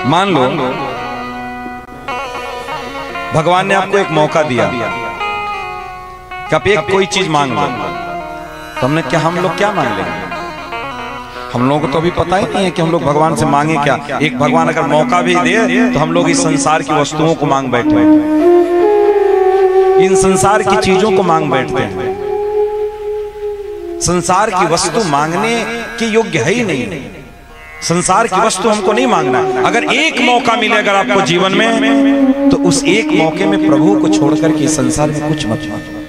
मान लो भगवान ने आपको एक मौका दिया कि आप एक कोई चीज मांग लो, तो हम लोग क्या मांग लेंगे? हम लोगों को तो अभी पता ही नहीं है कि हम लोग भगवान से मांगे क्या। एक भगवान अगर मौका भी दे तो हम लोग इस संसार की वस्तुओं को मांग बैठे, इन संसार की चीजों को मांग बैठते हैं। संसार की वस्तु मांगने के योग्य है ही नहीं। संसार की वस्तु हमको नहीं मांगना। अगर एक मौका मिले अगर आपको जीवन में, तो उस एक मौके में प्रभु को छोड़कर के संसार में कुछ मत मांगो,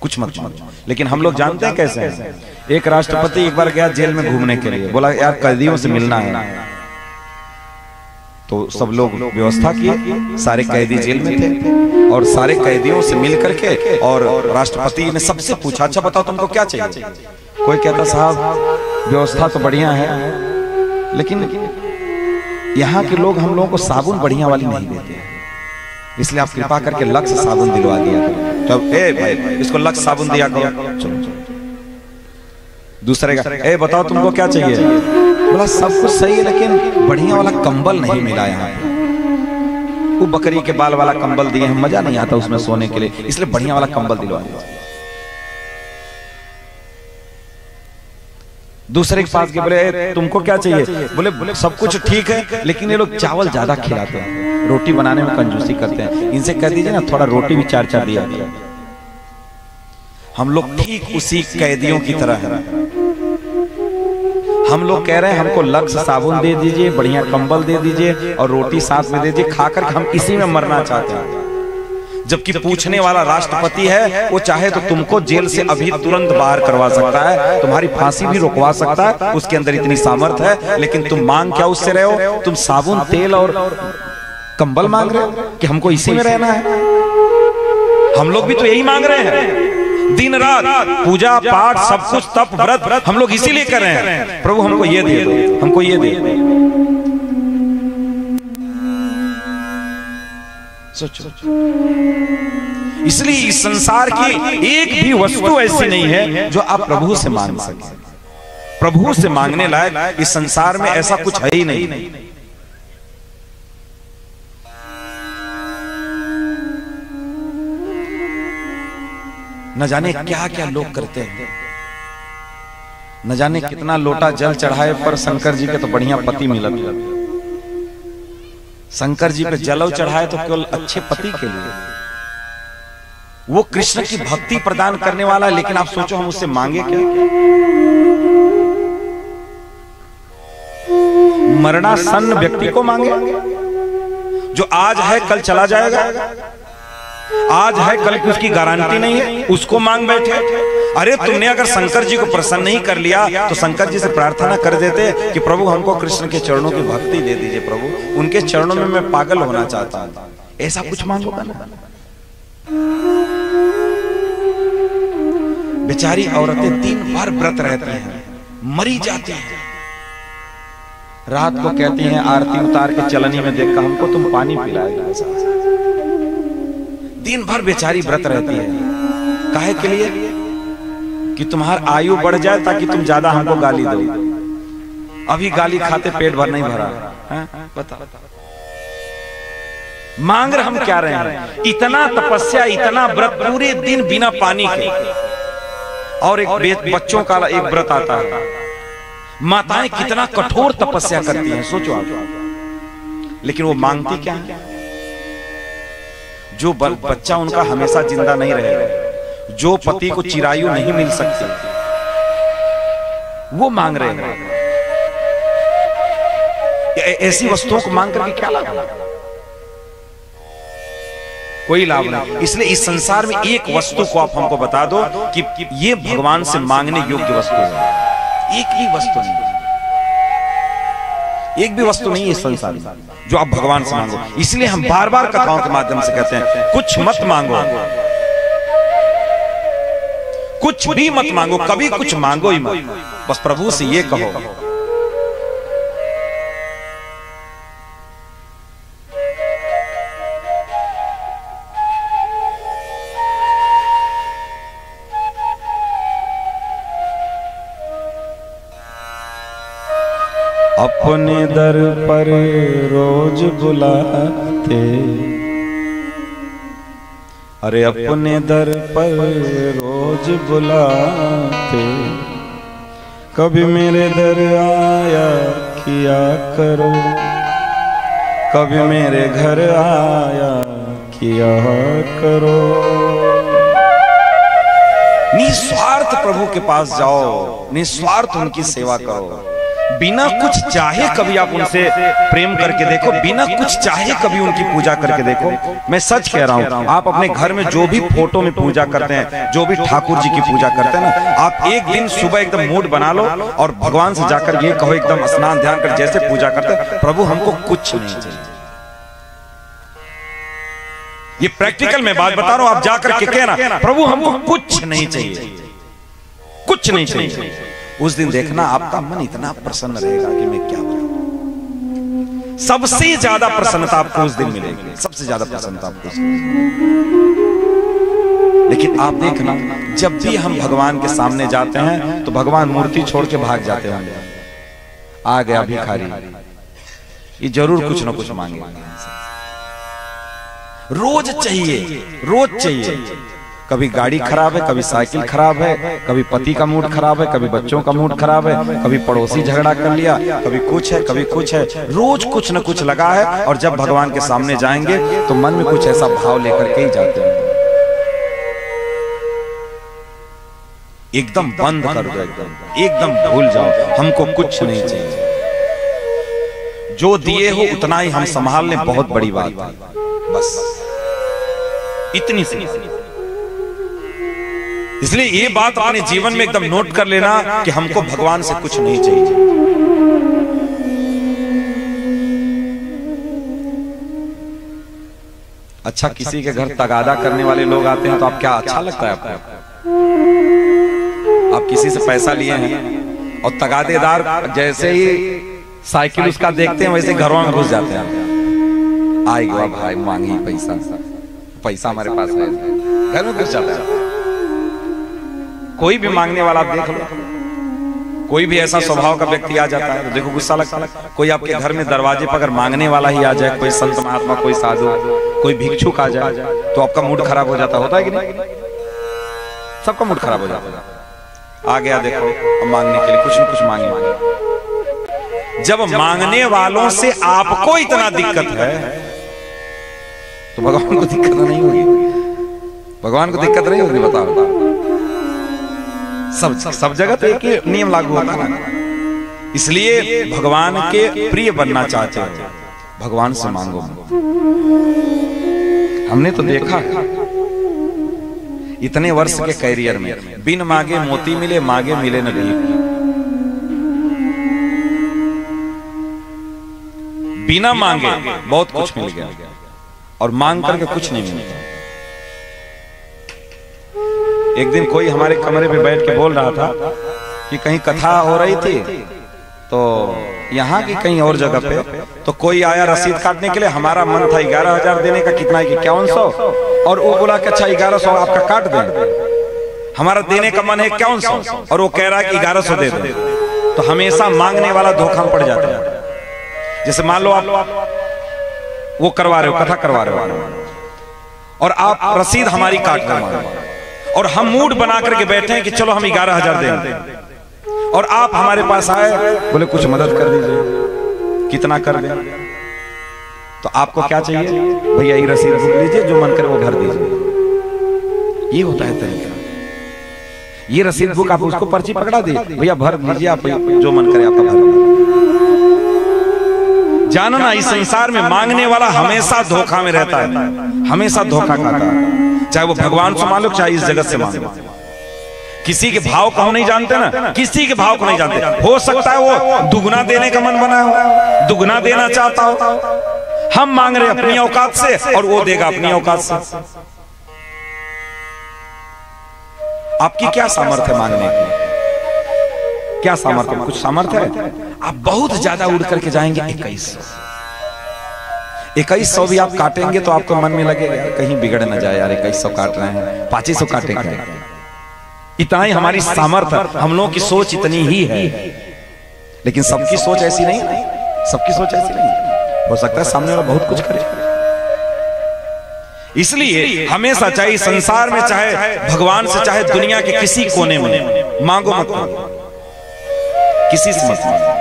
कुछ मत मांगो। लेकिन हम लोग जानते हैं कैसे हैं। एक राष्ट्रपति एक बार गया जेल में घूमने के लिए, बोला यार कैदियों से मिलना है, तो सब लोग व्यवस्था किए, सारे कैदी जेल में थे और सारे कैदियों से मिल करके और राष्ट्रपति ने सबसे पूछा, अच्छा बताओ तुमको क्या चाहिए? कोई कहता साहब व्यवस्था तो बढ़िया है, लेकिन यहाँ के लोग हम लोगों को साबुन बढ़िया वाली नहीं देते, इसलिए आप कृपा करके लक्स साबुन दिलवा दिया करो। तब ए भाई इसको लक्स साबुन दिया करो। चलो दूसरे का ए बताओ तुमको क्या चाहिए? बोला सब कुछ सही है, लेकिन बढ़िया वाला कंबल नहीं मिला यहाँ पे। वो बकरी के बाल वाला कंबल दिए हैं, मजा नहीं आता उसमें सोने के लिए, इसलिए बढ़िया वाला कंबल दिलवा दिया। दूसरे के पास के बोले तुमको क्या चाहिए? बोले सब कुछ ठीक है, लेकिन ये लोग चावल ज्यादा खिलाते हैं, रोटी बनाने में कंजूसी करते हैं, इनसे कह दीजिए ना थोड़ा रोटी भी 4-4 दिया। हम लोग ठीक उसी कैदियों की तरह हैं। हम लोग कह रहे हैं हमको लक्स साबुन दे दीजिए, बढ़िया कंबल दे दीजिए और रोटी साथ में दे दीजिए, खाकर हम इसी में मरना चाहते हैं। जबकि पूछने वाला राष्ट्रपति है, वो चाहे तो तुमको जेल से अभी तुरंत बाहर करवा सकता है, तुम्हारी फांसी भी रुकवा सकता है, उसके अंदर इतनी सामर्थ है। लेकिन तुम मांग क्या उससे रहे हो? तुम साबुन, तेल और कंबल मांग रहे हो कि हमको इसी में रहना है। हम लोग भी तो यही मांग रहे हैं, दिन रात पूजा पाठ सब कुछ तप व्रत हम लोग इसीलिए कर रहे हैं, प्रभु हमको ये दे दो, हमको ये दे दो। सोचो, इसलिए इस संसार की एक भी वस्तु ऐसी नहीं है जो आप प्रभु से मांग सके। प्रभु से मांगने लायक इस संसार में ऐसा कुछ है ही नहीं। न जाने क्या क्या लोग करते हैं, न जाने कितना लोटा जल चढ़ाए पर शंकर जी के तो बढ़िया पति मिला। शंकर जी पे जलव चढ़ाए तो केवल अच्छे पति के लिए, वो कृष्ण की भक्ति प्रदान करने वाला। लेकिन आप सोचो हम उससे मांगे क्या? मरणासन्न व्यक्ति को मांगे जो आज है कल चला जाएगा, आज है कल की उसकी गारंटी नहीं है, उसको मांग बैठे। अरे तुमने अगर शंकर जी को प्रसन्न नहीं कर लिया तो शंकर जी से प्रार्थना कर देते कि प्रभु हमको कृष्ण के चरणों की भक्ति दे दीजिए, प्रभु उनके चरणों में मैं पागल होना चाहता हूं। ऐसा कुछ मांगोगा ना। बेचारी औरतें दिन भर व्रत रहती हैं, मरी जाती हैं, रात को कहती हैं आरती उतार के चलनी में देखकर हमको तुम पानी पिलाएगा। दिन भर बेचारी व्रत रहती है, काहे के लिए? कि तुम्हारा आयु बढ़ जाए ताकि तुम ज्यादा हमको गाली दो। अभी गाली खाते पेट भर नहीं भरा है, बता मांग रहे हम क्या रहे हैं? इतना तपस्या, इतना व्रत, पूरे दिन बिना पानी के। और एक बच्चों का एक व्रत आता है, माताएं कितना कठोर तपस्या करती हैं, सोचो आप। लेकिन वो मांगती क्या है? जो बच्चा उनका हमेशा जिंदा नहीं रहेगा, जो पति को चिरायु नहीं मिल सकती, वो मांग रहे हैं। ऐसी वस्तुओं को मांग करके क्या लाभ? कोई लाभ नहीं। इसलिए इस संसार में एक वस्तु को आप हमको बता दो कि ये भगवान से मांगने योग्य वस्तु है। एक ही वस्तु नहीं, एक भी वस्तु नहीं है इस संसार में जो आप भगवान से मांगो। इसलिए हम बार बार कथाओं के माध्यम से कहते हैं कुछ मत मांगो, कुछ भी मत मांगो, कभी कुछ मांगो ही मत, बस प्रभु से ये कहो अपने दर पर रोज बुलाते, अरे अपने दर पर रोज बुलाते, कभी मेरे दर आया किया करो, कभी मेरे घर आया किया करो। निस्वार्थ प्रभु के पास जाओ, निस्वार्थ उनकी सेवा करो, बिना कुछ चाहे कभी आप उनसे प्रेम करके देखो, बिना कुछ चाहे कभी उनकी पूजा करके देखो। मैं सच कह रहा हूं, आप अपने घर में जो भी फोटो में पूजा करते हैं, जो भी ठाकुर जी की पूजा करते हैं ना, आप एक दिन सुबह एकदम मूड बना लो और भगवान से जाकर ये कहो, एकदम स्नान ध्यान कर जैसे पूजा करते हैं, प्रभु हमको कुछ नहीं चाहिए। ये प्रैक्टिकल में बात बता रहा हूं, आप जाकर के कहना प्रभु हमको कुछ नहीं चाहिए, कुछ नहीं चाहिए। उस दिन देखना आपका मन इतना प्रसन्न रहेगा कि मैं क्या बताऊं। सबसे ज्यादा प्रसन्नता आपको उस दिन मिलेगी, सबसे ज्यादा प्रसन्नता आपको उस दिन। लेकिन आप देखना, जब भी हम भगवान के सामने जाते हैं तो भगवान मूर्ति छोड़ के भाग जाते हैं। आ गया भिखारी, ये जरूर कुछ ना कुछ मांगेगा, रोज चाहिए, रोज चाहिए। कभी गाड़ी खराब है, कभी साइकिल खराब है, कभी पति का मूड खराब है, कभी बच्चों का मूड खराब है, कभी पड़ोसी झगड़ा कर लिया, कभी कुछ है, कभी कुछ है, रोज कुछ न कुछ लगा है। और जब भगवान के सामने जाएंगे तो मन में कुछ ऐसा भाव लेकर के ही जाते हैं, एकदम बंद कर दो, एकदम भूल जाओ, हमको कुछ नहीं चाहिए, जो दिए हो उतना ही हम संभाल लें, बहुत बड़ी बात है, बस इतनी सी। इसलिए ये बात अपने जीवन में एकदम नोट कर लेना कि हमको भगवान से कुछ नहीं चाहिए। अच्छा, किसी के घर तगादा करने वाले लोग आते हैं तो आप क्या अच्छा लगता है आपको? आप किसी से पैसा लिए हैं और तगादेदार जैसे ही साइकिल उसका देखते हैं वैसे घरों में घुस जाते हैं। आएगा भाई मांगी पैसा, पैसा हमारे पास है, घर में घुस जाता है। कोई भी मांगने वाला आप देख लो, कोई भी ऐसा स्वभाव का व्यक्ति आ जाता है तो देखो गुस्सा लगता है। कोई आपके घर में दरवाजे पर अगर मांगने वाला ही आ जाए, कोई संत महात्मा, कोई साधु, कोई भिक्षुक आ जाए तो आपका मूड खराब हो जाता होता है कि नहीं? सबका मूड खराब हो जाता है। आ गया देखो अब मांगने के लिए, कुछ न कुछ मांगे। जब मांगने वालों से आपको इतना दिक्कत है तो भगवान को दिक्कत नहीं होगी? भगवान को दिक्कत नहीं होगी? बताओ। सब जगह तो एक ही नियम लागू होता है ना। इसलिए भगवान के प्रिय बनना चाहते हो, भगवान से मांगो। हमने तो देखा इतने वर्ष के कैरियर में, बिन मांगे मोती मिले, मांगे मिले न भीख। बिना मांगे बहुत कुछ मिल गया और मांग करके कुछ नहीं मिलता। एक दिन कोई हमारे कमरे पे बैठ के बोल रहा था कि कहीं कथा हो रही थी तो यहाँ की कहीं और जगह पे, तो कोई आया रसीद काटने के लिए। हमारा मन था 11,000 देने का, कितना है कि 5100, और वो बोला कि अच्छा 1100 आपका काट दें। हमारा देने का मन है 5100 और वो कह रहा है कि 1100 दे दें। तो हमेशा मांगने वाला धोखा में पड़ जाता है। जैसे मान लो आप वो करवा रहे हो, कथा करवा रहे हो और आप रसीद हमारी काट रहे हो और हम मूड बना करके बैठे हैं कि चलो हम 11,000 देंगे, और आप हमारे पास आए बोले कुछ मदद कर दीजिए, कितना कर दें? तो आपको क्या चाहिए? भैया ये रसीद बुक लीजिए, जो मन करे वो भर दीजिए। ये होता है तरीका। ये रसीद बुक आप उसको पर्ची पकड़ा दे, भैया भर दीजिए, आप जो मन करे आपका भर। जानो ना, इस संसार में मांगने वाला हमेशा धोखा में रहता है, हमेशा धोखा खाता है। चाहे वो भगवान से मांगो, चाहे इस जगत से मांगो। किसी के भाव को हम नहीं जानते ना, किसी के भाव को नहीं जानते। हो सकता है वो दुगना देने का मन बना हो, दुगना देना चाहता हो। हम मांग रहे अपनी औकात से और वो देगा अपनी औकात से। आपकी क्या सामर्थ्य है मांगने की? क्या सामर्थ्य? कुछ सामर्थ्य है? आप बहुत ज्यादा उड़ करके जाएंगे 2100 भी आप काटेंगे तो आपको मन में लगेगा कहीं बिगड़ ना जाए, यार 2100 काट रहे हैं, 2500 काटेंगे। इतना ही हमारी सामर्थ्य, हम लोगों की सोच इतनी ही है। लेकिन सबकी सोच ऐसी नहीं है। सबकी सोच ऐसी नहीं है। हो सकता है सामने वाला बहुत कुछ करे। इसलिए हमेशा चाहिए संसार में, चाहे भगवान से, चाहे दुनिया के किसी कोने में, मांगो मत मांगो, किसी से मत मांगो।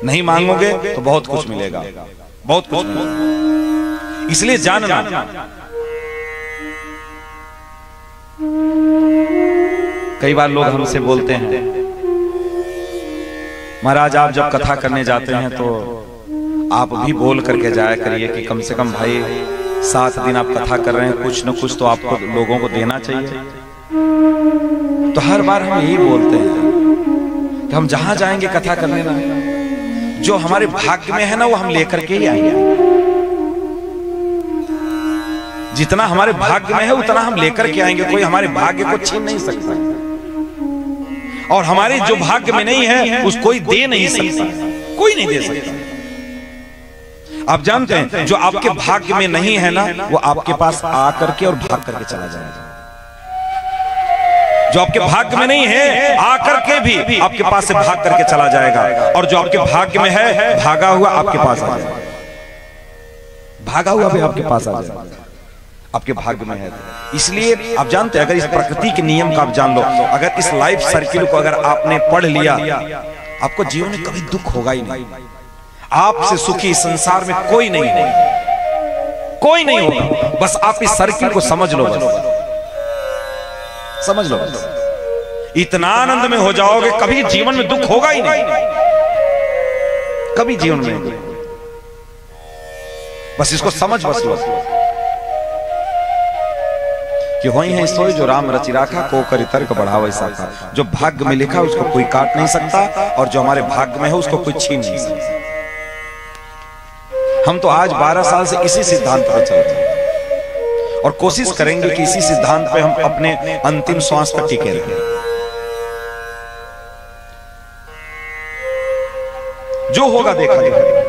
नहीं मांगोगे तो बहुत कुछ मिलेगा, बहुत कुछ मिलेगा। इसलिए जानना, कई बार लोग हमसे बोलते हैं, महाराज आप जब कथा करने जाते हैं तो आप भी बोल करके जाया करिए कि कम से कम भाई 7 दिन आप कथा कर रहे हैं, कुछ न कुछ तो आपको लोगों को देना चाहिए। तो हर बार हम यही बोलते हैं कि हम जहां जाएंगे कथा करने ना, जो हमारे भाग्य में है ना वो हम लेकर के ही आएंगे। जितना हमारे भाग्य में है उतना हम लेकर के आएंगे, कोई हमारे भाग्य को छीन नहीं सकता। और हमारे जो भाग्य में नहीं है उसको कोई दे नहीं सकता, कोई नहीं दे सकता। आप जानते हैं जो आपके भाग्य में नहीं है ना वो आपके पास आकर के और भाग करके चला जाएगा। जो आपके भाग्य में नहीं है आकर के भी आपके पास से भाग करके चला जाएगा, और जो आपके भाग्य में है भागा हुआ आपके पास आ जाएगा, भागा हुआ भी आपके पास आ जाएगा, आपके भाग्य में है। इसलिए आप जानते हैं, अगर इस प्रकृति के नियम का आप जान लो, अगर इस लाइफ सर्किल को अगर आपने पढ़ लिया, आपको जीवन में कभी दुख होगा ही नहीं। आपसे सुखी संसार में कोई नहीं होगा, कोई नहीं होगा। बस आप इस सर्किल को समझ लो, बस समझ लो, बस इतना आनंद में हो जाओगे, कभी जीवन में दुख होगा ही नहीं, कभी जीवन में। बस इसको समझ बस लो कि वही है सोई जो राम रचि राखा, को करि तर्क बढ़ावे साखा। जो भाग्य में लिखा उसको कोई काट नहीं सकता, और जो हमारे भाग्य में है उसको कोई छीन नहीं सकता। हम तो आज 12 साल से इसी सिद्धांत पर चलते हैं और कोशिश करेंगे कि इसी सिद्धांत पे हम अपने अंतिम श्वास तक टिके रहें। जो होगा देखा जाएगा।